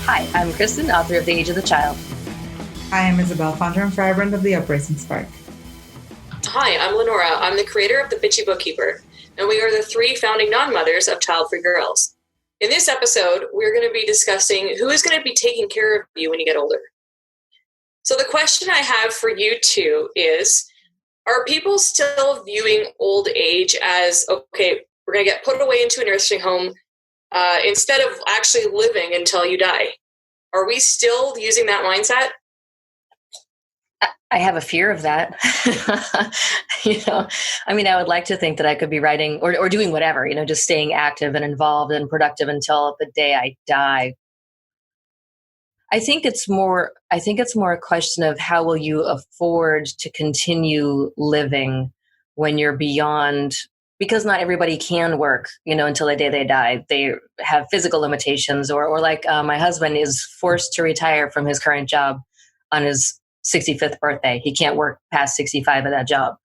Hi, I'm Kristen, author of The Age of the Child. Hi, I'm Isabel, founder and firebrand of the Uprising Spark. Hi, I'm LeNora. I'm the creator of The Bitchy Bookkeeper, and we are the 3 founding non-mothers of Childfree Girls. In this episode, we're going to be discussing who is going to be taking care of you when you get older. So the question I have for you two is, are people still viewing old age as, okay, we're going to get put away into a nursing home instead of actually living until you die? Are we still using that mindset? I have a fear of that. I would like to think that I could be writing or doing whatever, just staying active and involved and productive until the day I die. I think it's more a question of how will you afford to continue living when you're beyond, because not everybody can work, until the day they die. They have physical limitations or like my husband is forced to retire from his current job on his 65th birthday. He can't work past 65 at that job.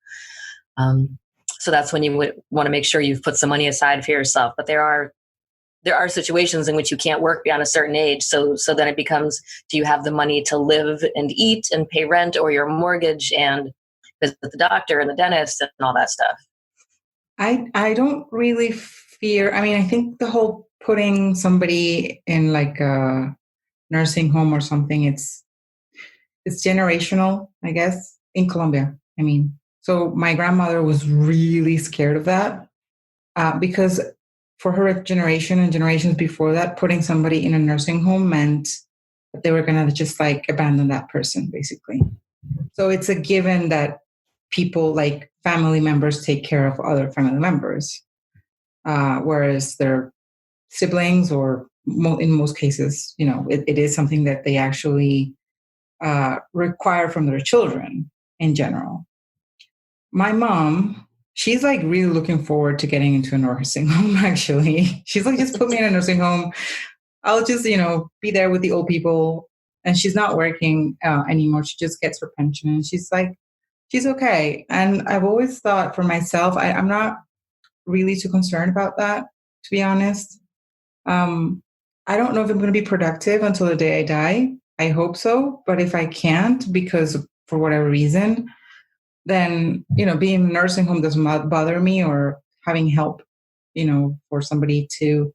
So that's when you would want to make sure you've put some money aside for yourself. But there are situations in which you can't work beyond a certain age. So then it becomes, do you have the money to live and eat and pay rent or your mortgage and visit the doctor and the dentist and all that stuff? I don't really fear. I think the whole putting somebody in like a nursing home or something, it's generational, I guess, in Colombia. So my grandmother was really scared of that because for her generation and generations before that, putting somebody in a nursing home meant that they were going to just like abandon that person, basically. So it's a given that people like family members take care of other family members, whereas their siblings or in most cases, it is something that they actually require from their children in general. My mom, she's like really looking forward to getting into a nursing home, actually. She's like, just put me in a nursing home. I'll just, be there with the old people. And she's not working anymore. She just gets her pension. And she's like, she's okay. And I've always thought for myself, I'm not really too concerned about that, to be honest. I don't know if I'm going to be productive until the day I die. I hope so. But if I can't, because for whatever reason, then, being in a nursing home doesn't bother me, or having help, for somebody to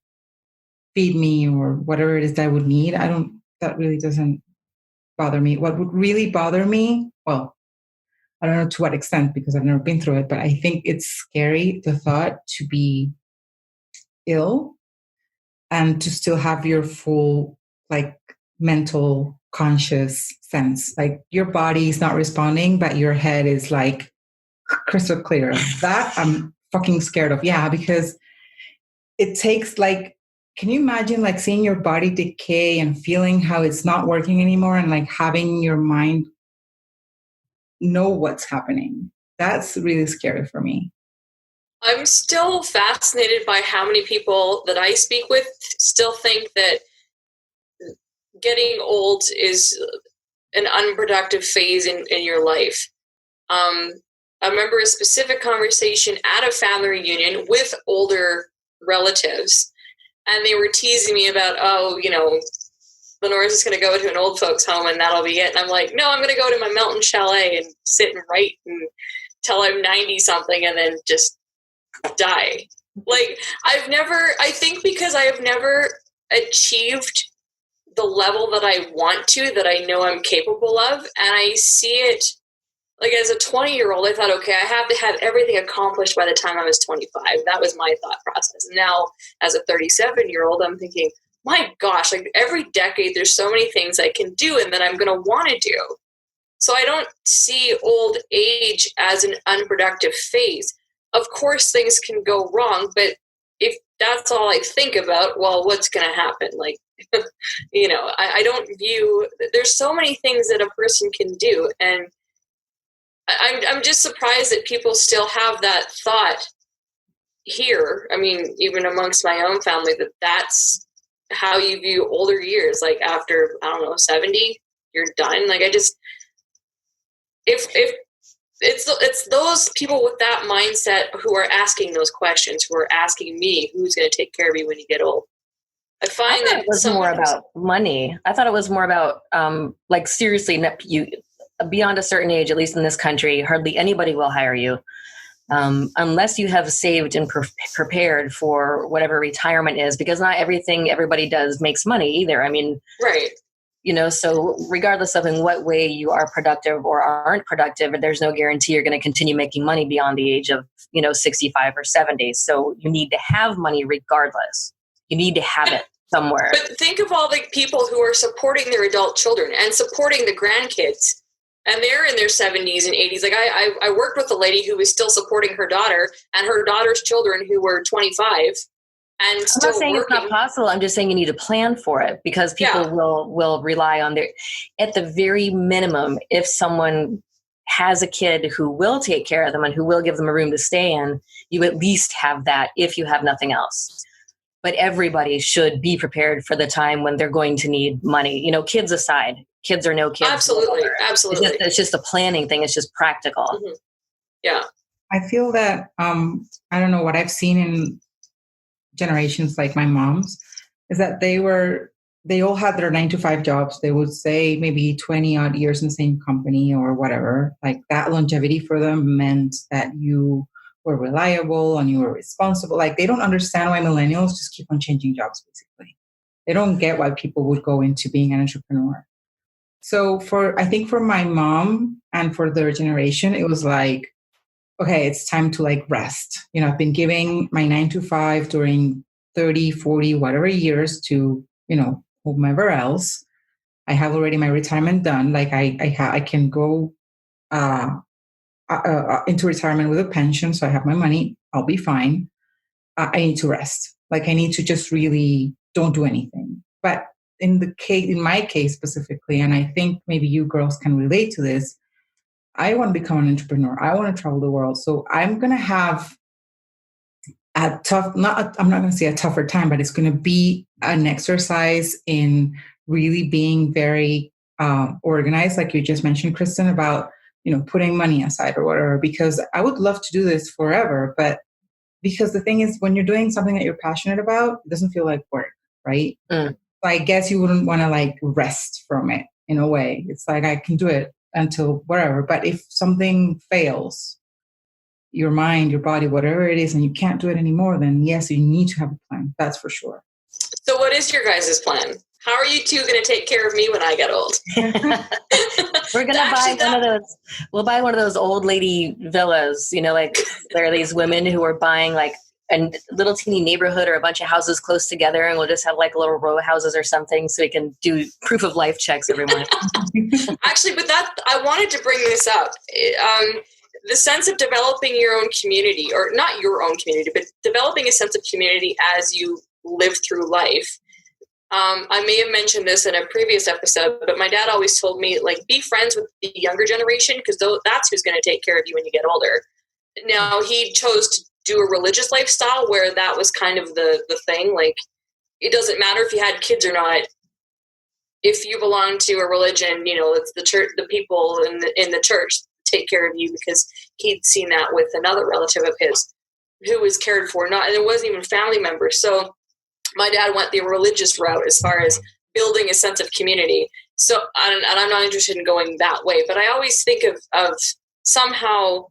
feed me or whatever it is that I would need. That really doesn't bother me. What would really bother me, well, I don't know to what extent because I've never been through it, but I think it's scary, the thought to be ill and to still have your full, like, mental conscious sense. Like your body is not responding, but your head is like crystal clear. That I'm fucking scared of. Yeah, because it takes like, can you imagine like seeing your body decay and feeling how it's not working anymore and like having your mind know what's happening? That's really scary for me. I'm still fascinated by how many people that I speak with still think that getting old is an unproductive phase in your life. I remember a specific conversation at a family reunion with older relatives, and they were teasing me about, LeNora's just going to go to an old folks home and that'll be it. And I'm like, no, I'm going to go to my mountain chalet and sit and write until I'm 90 something and then just die. Like I think because I have never achieved the level that I want to, that I know I'm capable of. And I see it like as a 20-year-old, I thought, okay, I have to have everything accomplished by the time I was 25. That was my thought process. And now as a 37-year-old, I'm thinking, my gosh, like every decade, there's so many things I can do and that I'm going to want to do. So I don't see old age as an unproductive phase. Of course, things can go wrong, but if that's all I think about, well, what's going to happen? Like, I don't view, there's so many things that a person can do. And I'm just surprised that people still have that thought here. I mean, even amongst my own family, that's how you view older years. Like after, 70, you're done. Like if it's those people with that mindset who are asking those questions, who are asking me, who's going to take care of you when you get old. I find that it was more about money. I thought it was more about, like, seriously, you beyond a certain age, at least in this country, hardly anybody will hire you. Unless you have saved and prepared for whatever retirement is, because not everything everybody does makes money either. I mean, right. So regardless of in what way you are productive or aren't productive, there's no guarantee you're going to continue making money beyond the age of, 65 or 70. So you need to have money regardless. You need to have it somewhere. But think of all the people who are supporting their adult children and supporting the grandkids. And they're in their 70s and 80s. Like I worked with a lady who was still supporting her daughter and her daughter's children who were 25 and still I'm not saying working. It's not possible. I'm just saying you need to plan for it, because people will rely on at the very minimum, if someone has a kid who will take care of them and who will give them a room to stay in, you at least have that if you have nothing else. But everybody should be prepared for the time when they're going to need money, kids aside. Kids or no kids. Absolutely. It's just a planning thing. It's just practical. Mm-hmm. Yeah. I feel that, I don't know, what I've seen in generations like my mom's is that they all had their 9-to-5 jobs. They would say maybe 20 odd years in the same company or whatever. Like, that longevity for them meant that you were reliable and you were responsible. Like, they don't understand why millennials just keep on changing jobs, basically. They don't get why people would go into being an entrepreneur. So I think for my mom and for their generation, it was like, okay, it's time to like rest. I've been giving my 9-to-5 during 30, 40, whatever years to, whomever else. I have already my retirement done. Like I can go into retirement with a pension. So I have my money. I'll be fine. I need to rest. Like, I need to just really don't do anything. But in my case specifically, and I think maybe you girls can relate to this, I want to become an entrepreneur. I want to travel the world. So I'm going to have I'm not going to say a tougher time, but it's going to be an exercise in really being very organized, like you just mentioned, Kristen, about, putting money aside or whatever, because I would love to do this forever. But because the thing is, when you're doing something that you're passionate about, it doesn't feel like work, right? So I guess you wouldn't want to like rest from it in a way. It's like, I can do it until whatever. But if something fails, your mind, your body, whatever it is, and you can't do it anymore, then yes, you need to have a plan. That's for sure. So what is your guys' plan? How are you two going to take care of me when I get old? We're going to buy one of those. We'll buy one of those old lady villas, like there are these women who are buying like a little teeny neighborhood or a bunch of houses close together, and we'll just have like little row houses or something so we can do proof of life checks every month. Actually, but I wanted to bring this up. The sense of developing your own community, or not your own community, but developing a sense of community as you live through life. I may have mentioned this in a previous episode, but my dad always told me, like, be friends with the younger generation, because that's who's going to take care of you when you get older. Now, he chose to do a religious lifestyle where that was kind of the thing. Like, it doesn't matter if you had kids or not. If you belong to a religion, it's the church, the people in the church take care of you, because he'd seen that with another relative of his who was cared for, and it wasn't even family members. So my dad went the religious route as far as building a sense of community. So, and I'm not interested in going that way, but I always think of somehow,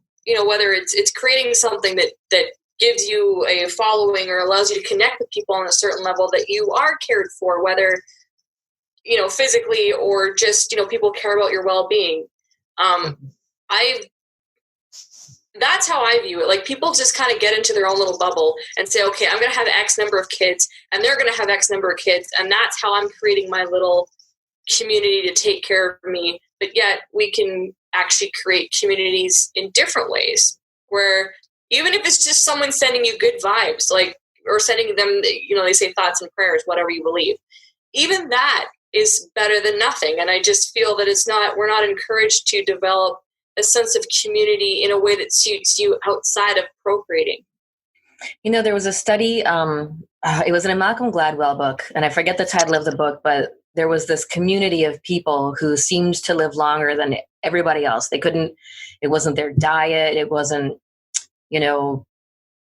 whether it's creating something that gives you a following or allows you to connect with people on a certain level that you are cared for, whether, physically or just, people care about your well-being. That's how I view it. Like, people just kind of get into their own little bubble and say, okay, I'm going to have X number of kids and they're going to have X number of kids. And that's how I'm creating my little community to take care of me. But yet we can actually create communities in different ways, where even if it's just someone sending you good vibes, like, or sending them, they say thoughts and prayers, whatever you believe, even that is better than nothing. And I just feel that we're not encouraged to develop a sense of community in a way that suits you outside of procreating. There was a study, it was in a Malcolm Gladwell book, and I forget the title of the book, but there was this community of people who seemed to live longer than everybody else. It wasn't their diet. It wasn't,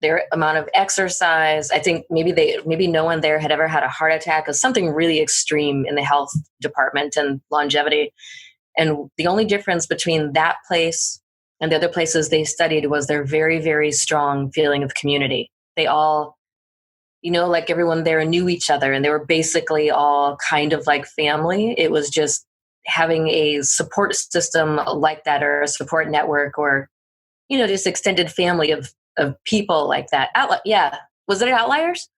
their amount of exercise. I think maybe no one there had ever had a heart attack or something really extreme in the health department and longevity. And the only difference between that place and the other places they studied was their very, very strong feeling of community. They all, like everyone there knew each other, and they were basically all kind of like family. It was just having a support system like that, or a support network, or, just extended family of people like that. Yeah. Was it Outliers?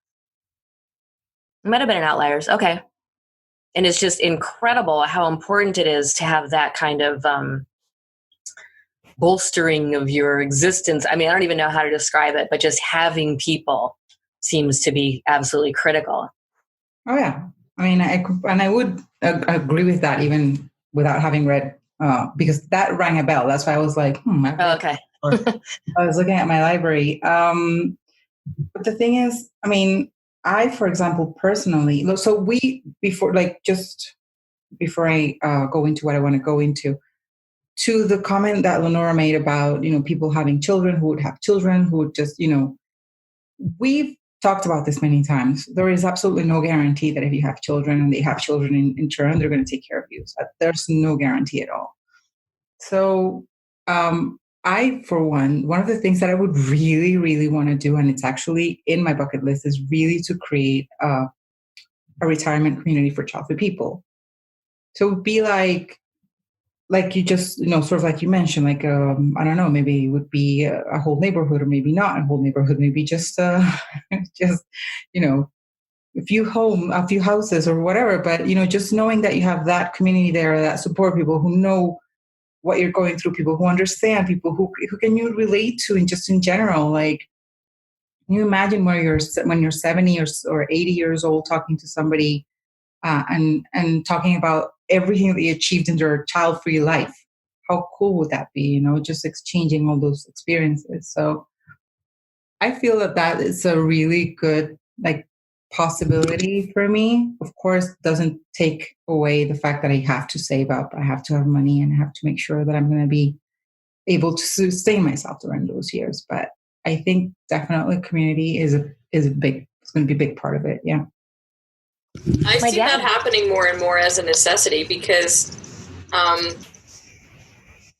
It might have been an Outliers. Okay. And it's just incredible how important it is to have that kind of bolstering of your existence. I mean, I don't even know how to describe it, but just having people seems to be absolutely critical. Oh, yeah. I mean, I would agree with that even without having read, because that rang a bell. That's why I was like, okay. I was looking at my library. But the thing is, I mean, I, for example, personally, so before I go into what I want to go into, to the comment that LeNora made about, people having children who would have children who would just, we've talked about this many times. There is absolutely no guarantee that if you have children and they have children in turn, they're going to take care of you. So there's no guarantee at all. So I, for one of the things that I would really, really want to do, and it's actually in my bucket list, is really to create a retirement community for childfree people. So it would be like you just, sort of like you mentioned, like, I don't know, maybe it would be a whole neighborhood, or maybe not a whole neighborhood, maybe just, a few houses or whatever. But, just knowing that you have that community there, that support, people who know what you're going through, people who understand, people who can you relate to, and just in general, like, can you imagine when you're 70 or 80 years old talking to somebody and talking about everything that you achieved in their child-free life? How cool would that be? Just exchanging all those experiences. So I feel that is a really good, possibility for me. Of course, doesn't take away the fact that I have to save up, I have to have money, and I have to make sure that I'm going to be able to sustain myself during those years. But I think definitely community is it's going to be a big part of it. Yeah. I see that happening more and more as a necessity because,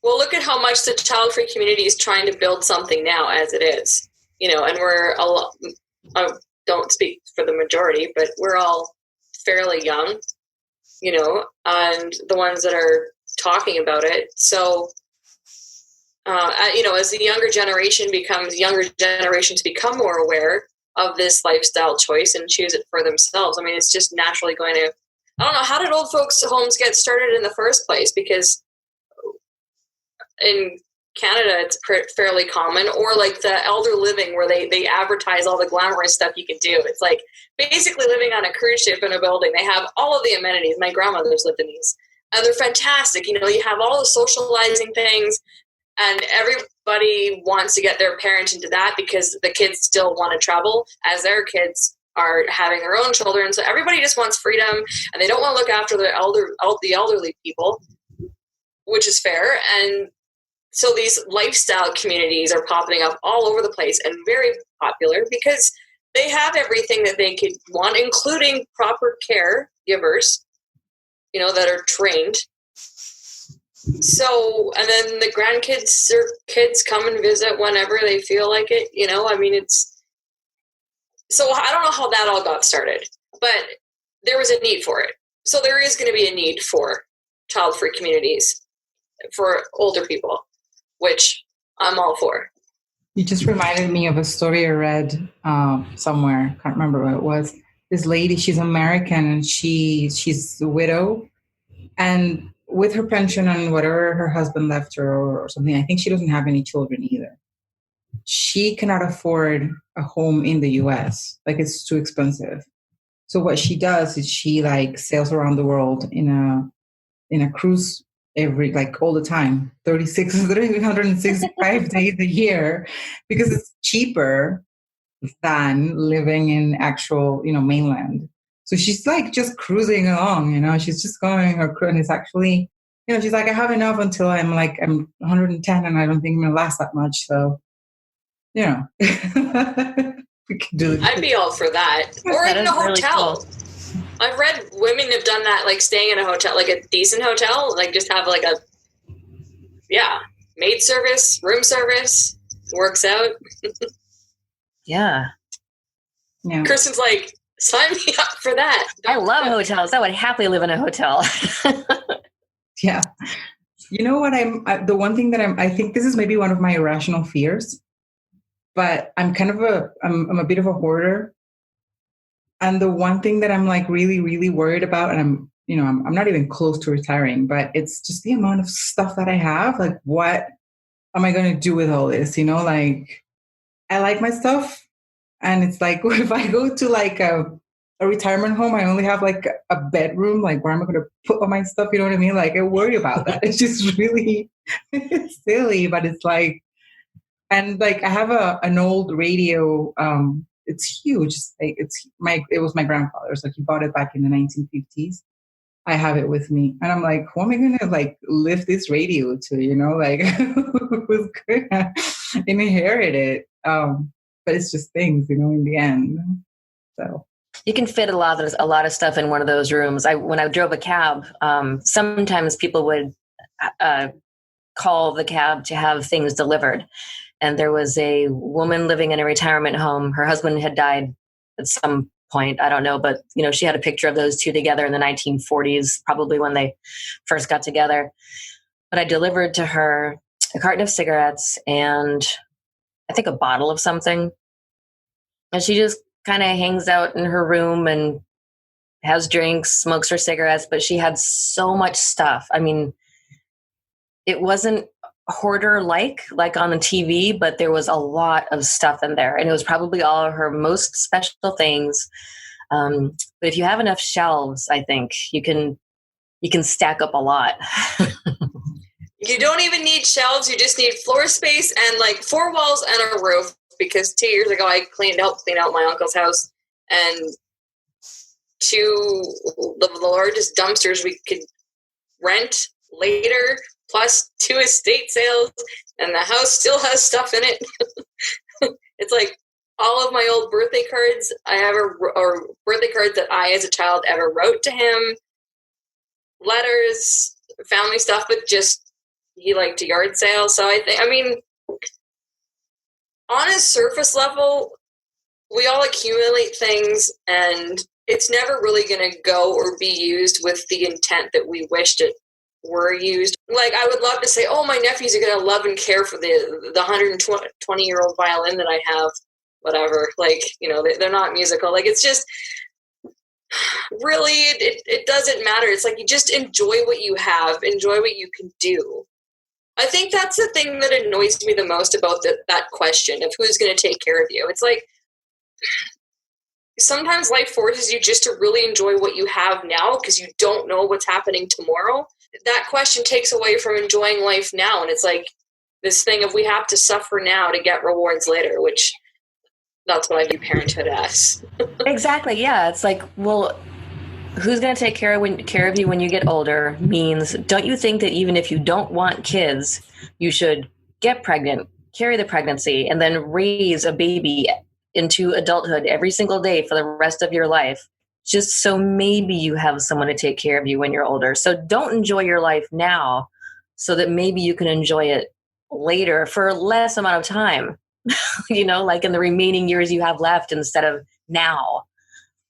look at how much the child-free community is trying to build something now as it is, and we're I don't speak for the majority, but we're all fairly young, and the ones that are talking about it. So, as the younger generations become more aware of this lifestyle choice and choose it for themselves. I mean, it's just naturally going to, I don't know, how did old folks' homes get started in the first place? Because in Canada, it's fairly common, or like the elder living where they advertise all the glamorous stuff you can do. It's like basically living on a cruise ship in a building. They have all of the amenities. My grandmother's lived in these, and they're fantastic. You have all the socializing things, and everybody wants to get their parent into that because the kids still want to travel as their kids are having their own children. So everybody just wants freedom, and they don't want to look after the elderly people, which is fair. And so these lifestyle communities are popping up all over the place and very popular because they have everything that they could want, including proper caregivers, that are trained. So, and then the grandkids or kids come and visit whenever they feel like it, I mean, so I don't know how that all got started, but there was a need for it. So there is going to be a need for child-free communities for older people, which I'm all for. You just reminded me of a story I read somewhere. Can't remember what it was. This lady, she's American, and she's a widow, and with her pension and whatever her husband left her or something, I think she doesn't have any children either. She cannot afford a home in the US. Like, it's too expensive. So what she does is she sails around the world in a cruise all the time, 365 days a year, because it's cheaper than living in actual, mainland. So she's like just cruising along, she's just going her cruise. And it's actually, she's like, I have enough until I'm 110 and I don't think I'm going to last that much. So, we can do it. I'd be all for that. Or That in is a really hotel. cool. I've read women have done that, like staying in a hotel, like a decent hotel, like just have like maid service, room service, works out. Yeah. Kristen's like, sign me up for that. I love hotels. I would happily live in a hotel. Yeah. You know what? The one thing that I think this is maybe one of my irrational fears, but I'm kind of I'm a bit of a hoarder. And the one thing that I'm like really, really worried about, and I'm not even close to retiring, but it's just the amount of stuff that I have. Like, what am I going to do with all this? Like, I like my stuff. And it's like, if I go to like a retirement home, I only have like a bedroom. Like, where am I going to put all my stuff? You know what I mean? Like, I worry about that. It's just really silly, but it's like, and like, I have an old radio. It's huge. It was my grandfather's. Like, he bought it back in the 1950s. I have it with me, and I'm like, who am I going to like lift this radio to? Like, who's going to inherit it? But it's just things, in the end. So you can fit a lot of stuff in one of those rooms. When I drove a cab, sometimes people would call the cab to have things delivered. And there was a woman living in a retirement home. Her husband had died at some point. I don't know, but she had a picture of those two together in the 1940s, probably when they first got together. But I delivered to her a carton of cigarettes and I think a bottle of something. And she just kind of hangs out in her room and has drinks, smokes her cigarettes, but she had so much stuff. I mean, it wasn't hoarder-like on the TV, but there was a lot of stuff in there. And it was probably all of her most special things. But if you have enough shelves, I think you can stack up a lot. You don't even need shelves. You just need floor space and like 4 walls and a roof. Because 2 years ago, I helped clean out my uncle's house, and 2 of the largest dumpsters we could rent later, plus 2 estate sales, and the house still has stuff in it. It's like all of my old birthday cards or birthday cards that I, as a child, ever wrote to him, letters, family stuff, but just he liked to yard sale. So on a surface level, we all accumulate things, and it's never really going to go or be used with the intent that we wished it were used. Like, I would love to say, oh, my nephews are going to love and care for the 120-year-old violin that I have, whatever. Like, they're not musical. Like, it's just, really, it doesn't matter. It's like, you just enjoy what you have, enjoy what you can do. I think that's the thing that annoys me the most about that question of who's going to take care of you. It's like, sometimes life forces you just to really enjoy what you have now because you don't know what's happening tomorrow. That question takes away from enjoying life now. And it's like this thing of we have to suffer now to get rewards later, which that's what I view parenthood as. Exactly. Yeah. It's like, well, who's going to take care of you when you get older means, don't you think that even if you don't want kids, you should get pregnant, carry the pregnancy, and then raise a baby into adulthood every single day for the rest of your life, just so maybe you have someone to take care of you when you're older. So don't enjoy your life now so that maybe you can enjoy it later for less amount of time, like in the remaining years you have left instead of now.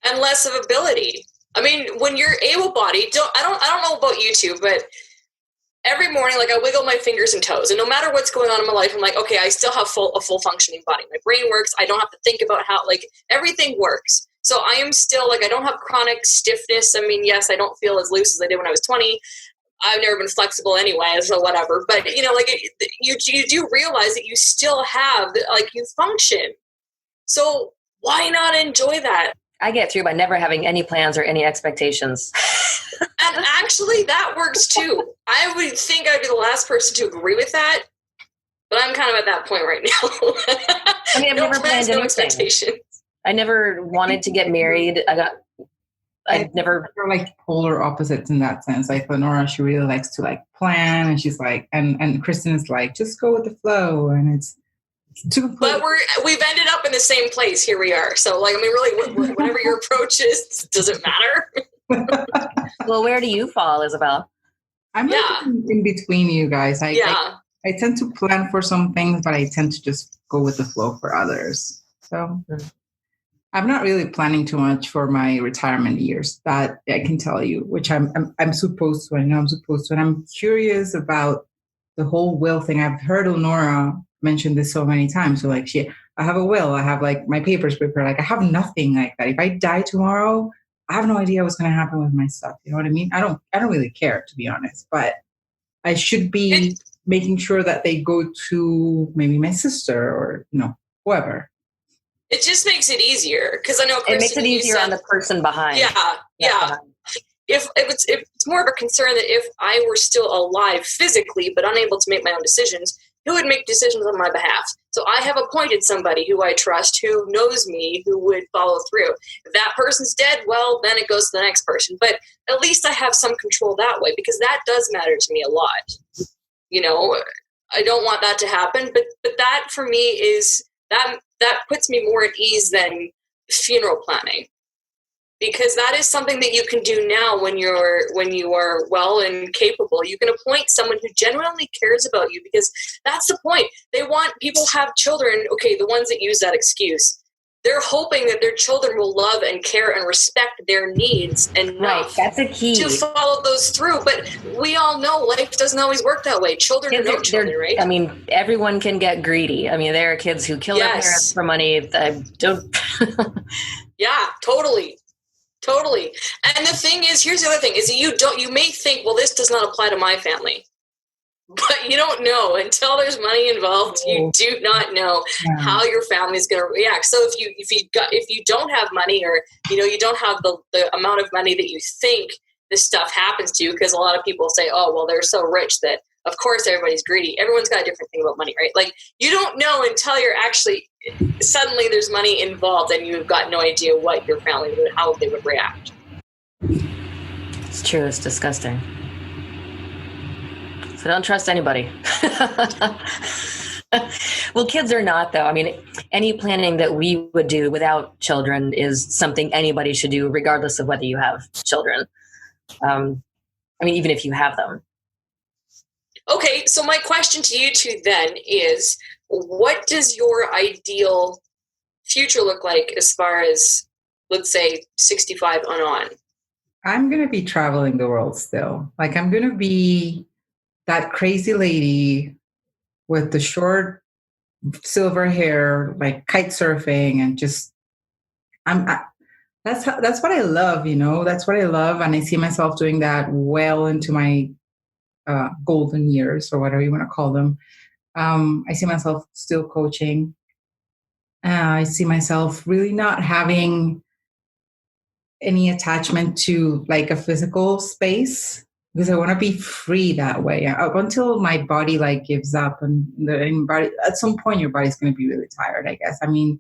And less of ability. I mean, when you're able-bodied, I don't know about you two, but every morning, like, I wiggle my fingers and toes, and no matter what's going on in my life, I'm like, okay, I still have a full functioning body. My brain works. I don't have to think about how, like, everything works. So I am still, like, I don't have chronic stiffness. I mean, yes, I don't feel as loose as I did when I was 20. I've never been flexible anyway, so whatever. But, you do realize that you still have, like, you function. So why not enjoy that? I get through by never having any plans or any expectations. And actually, that works too. I would think I'd be the last person to agree with that, but I'm kind of at that point right now. I mean, I've never planned anything. I never wanted to get married. I've never. We're like polar opposites in that sense. Like LeNora, she really likes to like plan, and she's like, and Kristen is like, just go with the flow, and it's too. But we've ended up in the same place. Here we are. So, like, I mean, really, whatever your approach is, does it matter? Well, where do you fall, Isabel? I'm like in between you guys. I tend to plan for some things, but I tend to just go with the flow for others. So I'm not really planning too much for my retirement years. That I can tell you, which I'm supposed to. I know I'm supposed to, and I'm curious about the whole will thing. I've heard LeNora mention this so many times. So like, I have a will. I have like my papers prepared. Like I have nothing like that. If I die tomorrow, I have no idea what's going to happen with my stuff. You know what I mean? I don't really care, to be honest, but I should be making sure that they go to maybe my sister or, whoever. It just makes it easier. Cause I know Kristen, it makes it easier on the person behind. Yeah. If it's more of a concern that if I were still alive physically, but unable to make my own decisions, who would make decisions on my behalf? So I have appointed somebody who I trust, who knows me, who would follow through. If that person's dead, well, then it goes to the next person. But at least I have some control that way, because that does matter to me a lot. I don't want that to happen, but that for me is that puts me more at ease than funeral planning. Because that is something that you can do now when you are well and capable. You can appoint someone who genuinely cares about you, because that's the point. They want people have children. Okay, the ones that use that excuse, they're hoping that their children will love and care and respect their needs enough. Right, that's a key to follow those through. But we all know life doesn't always work that way. Children are no children, right? I mean, everyone can get greedy. I mean, there are kids who kill their parents for money. I don't. Yeah, totally. And the thing is, here's the other thing, is you may think, well, this does not apply to my family. But you don't know until there's money involved. You do not know how your family is going to react. So if you don't have money, or you don't have the amount of money that you think this stuff happens to you, because a lot of people say, oh, well, they're so rich that of course everybody's greedy. Everyone's got a different thing about money, right? Like, you don't know until you're actually suddenly there's money involved, and you've got no idea what your family how they would react. It's true. It's disgusting. So don't trust anybody. Well, kids are not, though. I mean, any planning that we would do without children is something anybody should do, regardless of whether you have children. I mean, even if you have them. Okay, so my question to you two then is, what does your ideal future look like as far as, let's say, 65 and on? I'm going to be traveling the world still. Like, I'm going to be that crazy lady with the short silver hair, like kite surfing, and just, that's what I love, that's what I love. And I see myself doing that well into my golden years, or whatever you want to call them. I see myself still coaching. I see myself really not having any attachment to like a physical space, because I want to be free that way up until my body like gives up, and at some point your body's going to be really tired, I guess. I mean,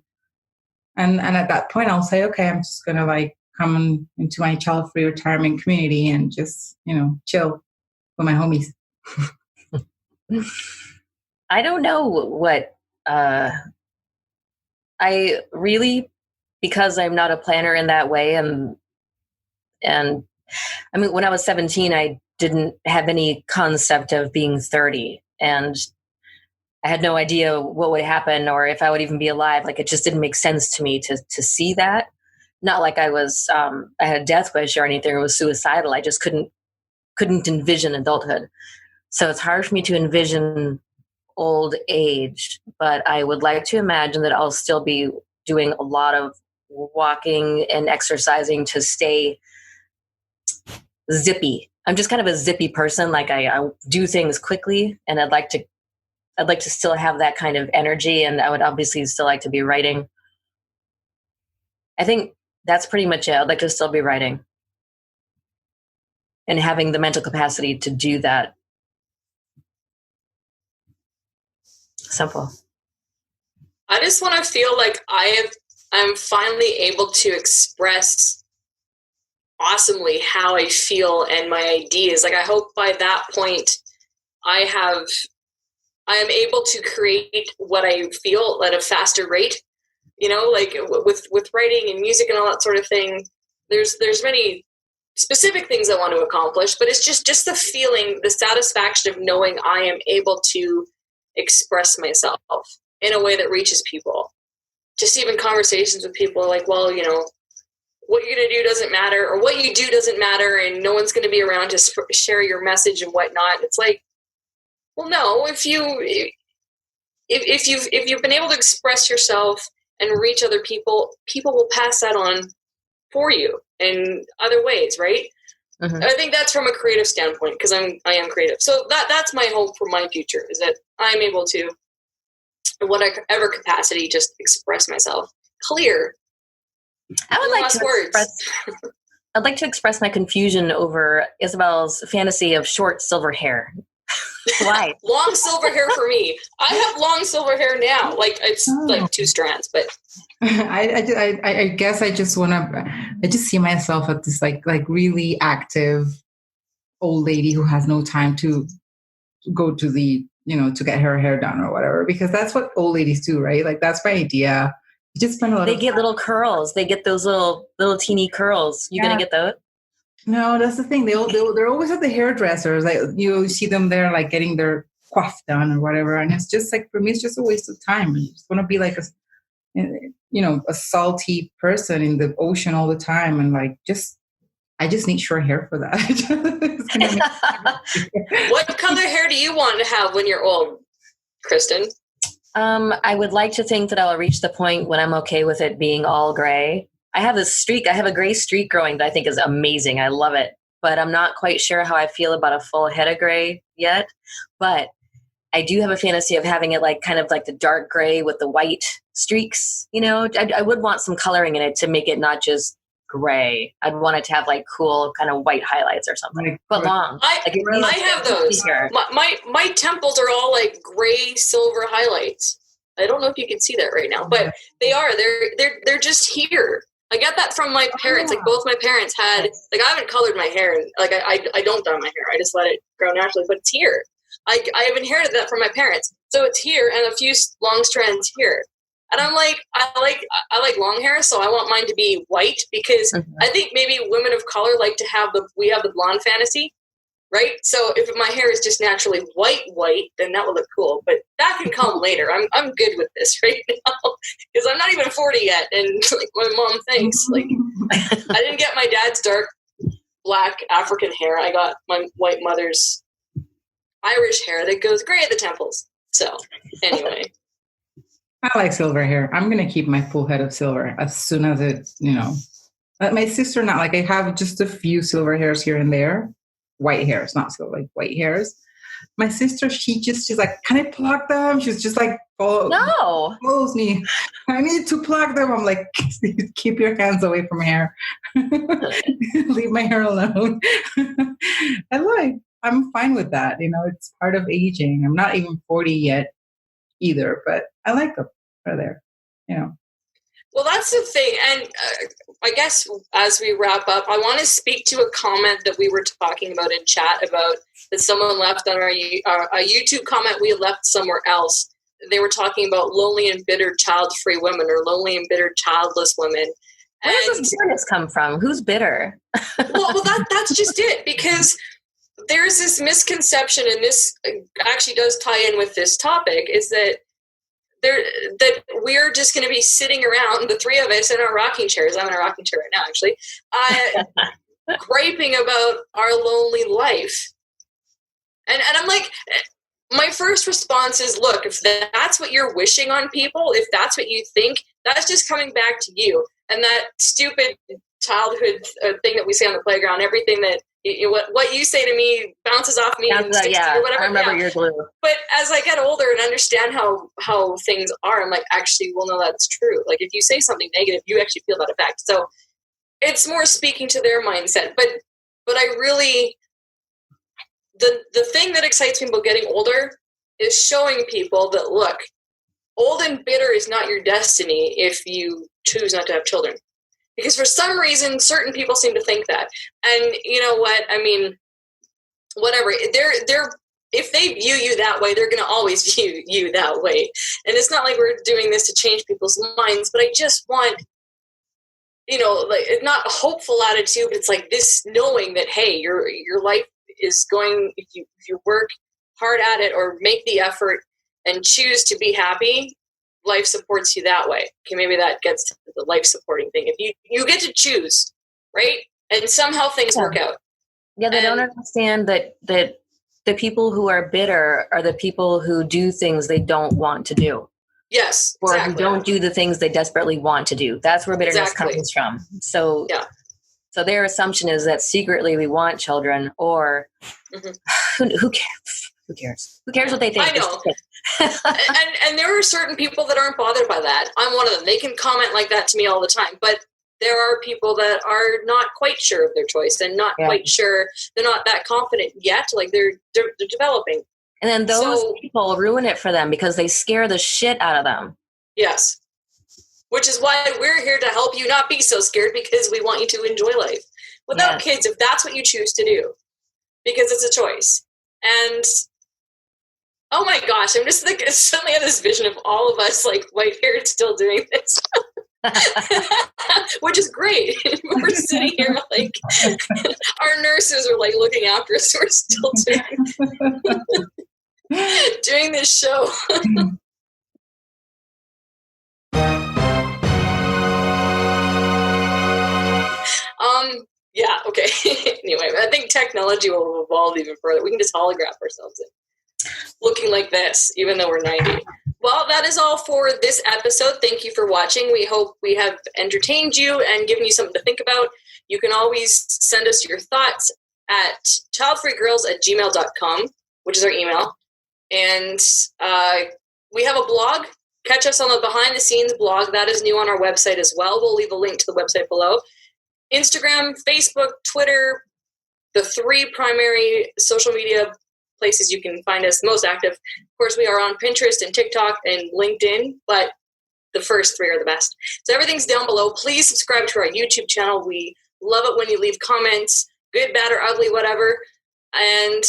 and at that point I'll say, okay, I'm just going to like come into my child-free retirement community and just, chill with my homies. I don't know what I really, because I'm not a planner in that way, and I mean, when I was 17, I didn't have any concept of being 30, and I had no idea what would happen or if I would even be alive. Like, it just didn't make sense to me to see that. Not like I was I had a death wish or anything, or was suicidal. I just couldn't envision adulthood. So it's hard for me to envision old age, but I would like to imagine that I'll still be doing a lot of walking and exercising to stay zippy. I'm just kind of a zippy person. Like, I do things quickly, and I'd like to still have that kind of energy, and I would obviously still like to be writing. I think that's pretty much it. I'd like to still be writing and having the mental capacity to do that. Simple. I just want to feel like I'm finally able to express awesomely how I feel and my ideas. Like, I hope by that point I am able to create what I feel at a faster rate. Like with writing and music and all that sort of thing, there's many specific things I want to accomplish, but it's just the feeling, the satisfaction of knowing I am able to express myself in a way that reaches people. Just even conversations with people like, well, what you're going to do doesn't matter, or what you do doesn't matter, and no one's going to be around to share your message and whatnot. It's like, well, no, if you've been able to express yourself and reach other people, people will pass that on for you in other ways, right? Mm-hmm. I think that's from a creative standpoint, because I am creative. So that's my hope for my future, is that I'm able to, in whatever capacity, just express myself clear. I'd like to express my confusion over Isabel's fantasy of short silver hair. Why? Long silver hair for me. I have long silver hair now. Like, it's like 2 strands, but I guess I just see myself as this like really active old lady who has no time to go to the, to get her hair done or whatever, because that's what old ladies do, right? Like, that's my idea. You just spend a lot They get little curls. They get those little teeny curls. You gonna get those? No, that's the thing. They're always at the hairdressers. Like, you see them there, like getting their coif done or whatever. And it's just like, for me, it's just a waste of time. I just want to be like a salty person in the ocean all the time. And like, I just need short hair for that. What color hair do you want to have when you're old, Kristen? I would like to think that I'll reach the point when I'm okay with it being all gray. I have this streak. I have a gray streak growing that I think is amazing. I love it. But I'm not quite sure how I feel about a full head of gray yet. But I do have a fantasy of having it like kind of like the dark gray with the white streaks. I would want some coloring in it to make it not just gray. I'd want it to have like cool kind of white highlights or something, but long. I have those. My temples are all like gray silver highlights. I don't know if you can see that right now, but they are. They're just here. I got that from my parents. Like, both my parents had, like, I haven't colored my hair, and like I don't dye my hair. I just let it grow naturally, but it's here. I have inherited that from my parents, so it's here, and a few long strands here. And I'm like, I like long hair, so I want mine to be white, because I think maybe women of color like to have we have the blonde fantasy, right? So if my hair is just naturally white, then that will look cool. But that can come later. I'm good with this right now, because I'm not even 40 yet, and like my mom thinks, like, I didn't get my dad's dark black African hair. I got my white mother's Irish hair that goes gray at the temples. So anyway. I like silver hair. I'm going to keep my full head of silver as soon as it's, my sister, not like, I have just a few silver hairs here and there. White hairs, not silver, like white hairs. My sister, she's like, can I pluck them? She's just like, follows me. I need to pluck them. I'm like, keep your hands away from hair. Leave my hair alone. I'm fine with that. It's part of aging. I'm not even 40 yet either, but I like them. They're there, Well, that's the thing. And I guess as we wrap up, I want to speak to a comment that we were talking about in chat about that someone left on our YouTube comment we left somewhere else. They were talking about lonely and bitter child-free women, or lonely and bitter childless women. Where does this bitterness come from? Who's bitter? well, that's just it, because there's this misconception, and this actually does tie in with this topic, is that we're just going to be sitting around, the three of us in our rocking chairs. I'm in a rocking chair right now, actually, griping about our lonely life. And I'm like, my first response is, look, if that's what you're wishing on people, if that's what you think, that's just coming back to you. And that stupid childhood thing that we say on the playground, everything that what you say to me bounces off me and sticks to you, whatever. I remember your glue. But as I get older and understand how things are, I'm like, actually, well, no, that's true. Like, if you say something negative, you actually feel that effect. So it's more speaking to their mindset. But I really, the thing that excites me about getting older is showing people that, look, old and bitter is not your destiny if you choose not to have children. Because for some reason, certain people seem to think that. And you know what? I mean, whatever. They're if they view you that way, they're going to always view you that way. And it's not like we're doing this to change people's minds, but I just want, like not a hopeful attitude, but it's like this knowing that, hey, your life is going, if you work hard at it or make the effort and choose to be happy, life supports you that way. Okay, maybe that gets to the life supporting thing. If you get to choose, right? And somehow things work out. Yeah, they don't understand that the people who are bitter are the people who do things they don't want to do. Yes, or exactly. who don't do the things they desperately want to do. That's where bitterness comes from. So, so their assumption is that secretly we want children, or who cares? Who cares? Who cares what they think? I know. and there are certain people that aren't bothered by that. I'm one of them. They can comment like that to me all the time. But there are people that are not quite sure of their choice and not quite sure. They're not that confident yet. Like they're developing. And then those people ruin it for them because they scare the shit out of them. Yes. Which is why we're here to help you not be so scared, because we want you to enjoy life without kids, if that's what you choose to do, because it's a choice. And oh my gosh, I'm just like, suddenly have this vision of all of us like white-haired still doing this. Which is great. We're sitting here like our nurses are like looking after us. We're still doing this show. Yeah, okay. Anyway, I think technology will evolve even further. We can just holograph ourselves in looking like this, even though we're 90. Well, that is all for this episode. Thank you for watching. We hope we have entertained you and given you something to think about. You can always send us your thoughts at childfreegirls@gmail.com, which is our email. And we have a blog. Catch us on the behind the scenes blog. That is new on our website as well. We'll leave a link to the website below. Instagram, Facebook, Twitter, the 3 primary social media places you can find us most active. Of course, we are on Pinterest and TikTok and LinkedIn, but the first 3 are the best. So everything's down below. Please subscribe to our YouTube channel. We love it when you leave comments, good, bad, or ugly, whatever. And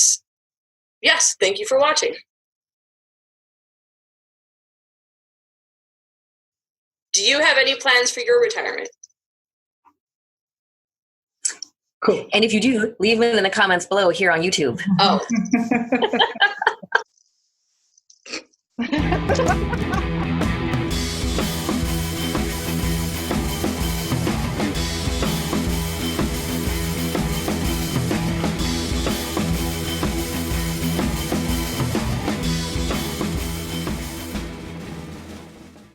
yes, thank you for watching. Do you have any plans for your retirement? Cool. And if you do, leave them in the comments below here on YouTube. Oh.